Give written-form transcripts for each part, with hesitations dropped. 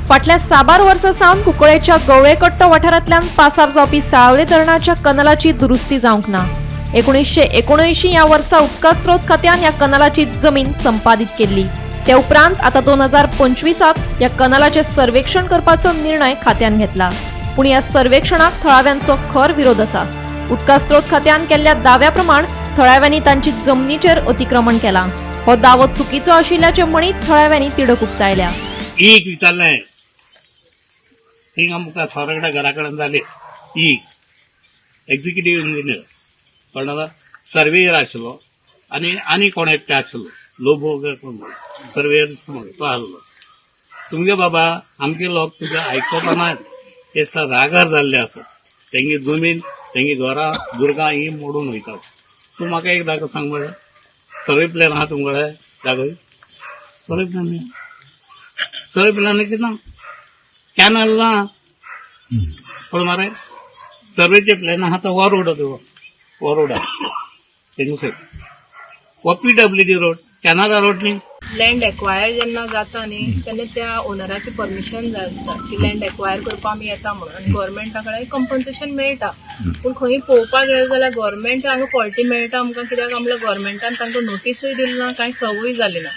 फाटल्या साबार वर्सां सावन कुंकळेच्या गवळेकट्टो वाठारांतल्यान पासार जावपी साळावले धरणाच्या कनलाची दुरुस्ती जावंक ना। 1979 ह्या वर्सा उदका स्त्रोत खात्यान ह्या कनलाची जमीन संपादीत केल्ली। त्या उपरांत आता 2025 ह्या कनलाचे सर्वेक्षण करपाचो निर्णय खात्यान घेतला। पूण ह्या सर्वेक्षणाक थळाव्यांचो खर विरोध आसा। उदका स्त्रोत खात्यान केल्ल्या दाव्या प्रमाण थळाव्यांनी तांची जमनीचेर अतिक्रमण केलां। हो दावो चुकीचो आशिल्ल्याचे म्हणीत थळाव्यांनी तिडक उक्तायल्या। एक विचारलंय थिंग आमकां सोरगडा घरा कडेन जाले एक्झिक्युटिव्ह इंजिनियर कोणाला सर्वेयर आशिल्लो आनी कोण एकटे आशिल्लो लोबो कोण सर्वेयर तो आसलो तुमगे बाबा आमगे लोक तुगे आयकोपा नात हे रागार जाल्ले आसात। तेंगे जमीन तेंगे घरां दुर्गां ही मोडून वयतात। तूं म्हाका एक जागो सांग मरे सर्वे प्लॅन आहा तुमकडे जागो सर्वे प्लॅन कितें ना कॅनल ना पण मरे सर्वेचे प्लॅन आहा तो हो रोड हो रोड तेंगे हो PWD रोड कॅनला रोड न्ही। लँड एक्वायर जेन्ना जाता न्ही तेन्ना त्या ओनराची परमिशन जाय आसता की लँड एक्वायर करपा आमी येता म्हणून आनी गव्हर्मेंटा कडेन कंपन्सेशन मेळटा। पूण खंय पळोवपाक गेले जाल्यार गव्हर्मेंट हांगा फॉल्टी मेळटा आमकां कित्याक आमच्या गव्हर्मेंटान तांकां नोटीसूय दिली ना कांय संवय जाली ना।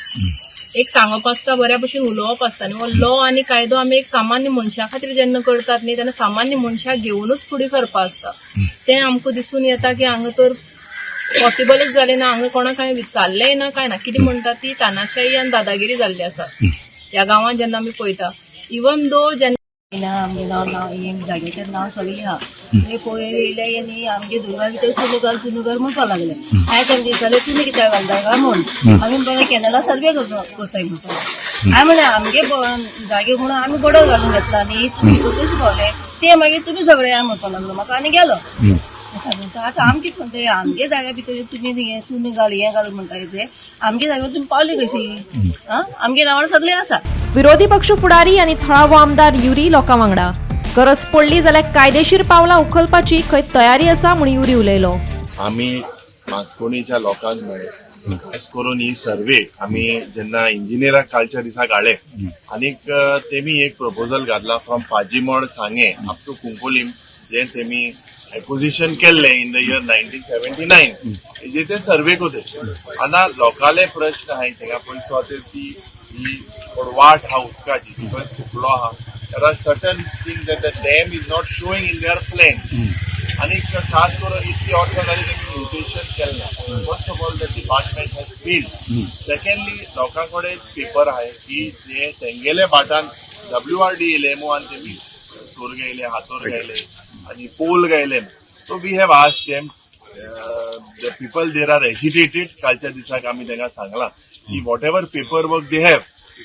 एक सांगप आसता बऱ्या भशेन उलोवप आसता आनी हो लॉ आनी कायदो आमी एक सामान्य मनशा खातीर जेन्ना करतात न्ही तेन्ना सामान्य मनशाक घेवनूच फुडें सरपा आसता। तें आमकां दिसून येता की हांगा तर पॉसिबलच जाले ना। हांगा कोणाक हांवें विचारलेंय ना काय ना कितें म्हणटा ती तानाशाही आनी दादागिरी जाल्ली आसा ह्या गांवांत जेन्ना आमी पळयता। इवन दो जेन्ना आमगे नांव जाग्याचेर नांव सगळें आहा ते पळय येयले न्ही आमगे दुर्गा भितर चुनूगर म्हणपा लागले। हांवें तांकां विचारलें तुमी कित्याक घालता काय म्हूण आमी बरें कॅनला सर्वे करताय म्हणटा। हांवें म्हणलें आमगे जागे म्हणून आमी बडो घालून घेतला न्ही तुमी कशें पावले ते मागीर तुमी झगड्या म्हणपा लागलो म्हाका आनी गेलो। आतां आमी कितें म्हणटा आमगे जाग्या भितर तुमी हें चुनी घाल हें घाल म्हणटा ते आमगे जाग्यार तुमी पावली कशी आमगे नांवार सगळें आसा। विरोधी पक्ष फुडारी आनी थळावो आमदार युरी लोकां वांगडा गरज पडली जाल्यार कायदेशीर पावलां उखलपाची खंय तयारी आसा म्हूण युरी उलयलो। आमी मास्कोणीच्या लोकांक मेळ्ळे खास करून ही सर्वे आमी जेन्ना इंजिनियराक कालच्या दिसाक हाडले आनीक तेमी एक प्रपोजल घातला फ्रॉम पाजीमोड सांगे अप टू कुंकोलीम जे तेमी एक्विजिशन केल्ले इन द इयर 1979 जे ते सर्वे कोते आना लोकाले प्रश्न आहाय थिंगा पयसो ती जी वाट हा उदकाची ती खंय सुकलो आहा there are certain things that the dam is not showing in their plan आनी खास करून इतकी वर्सां जाली तेमी म्युटेशन केलें ना। First of all the department has failed. Secondly लोकां कडेन पेपर आहाय की जे तेंगेले बाटान WRD येयले आनी तेमी सोर गायले हातोर गायले आणि पोल गायले। So we have asked them the people there are agitated कालच्या दिसाक आमी तांकां सांगला की whatever paper work they have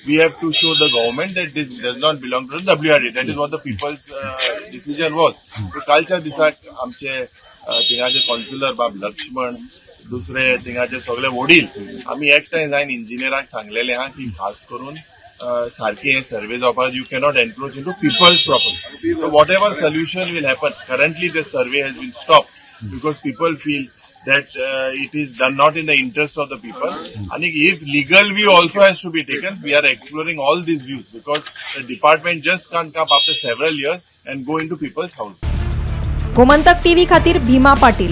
we have to show the government that this does not belong to the WRD that is what the people's decision was. कालच्या दिसाक आमचे थिंगाचे counsellor बाब लक्ष्मण दुसरे थिंगाचे सगळे वडील आमी एकठांय जावन इंजिनियराक सांगलेले आहा की खास करून सारखे हे सर्वे जावपाक you cannot encroach into people's property. So whatever solution will happen currently this survey has been stop because people feel that it is done not in the interest of the people and if legal view also has to be taken we are exploring all these views because the department just can't come after several years and go into people's house। Gomantak TV खातीर भीमा पाटील।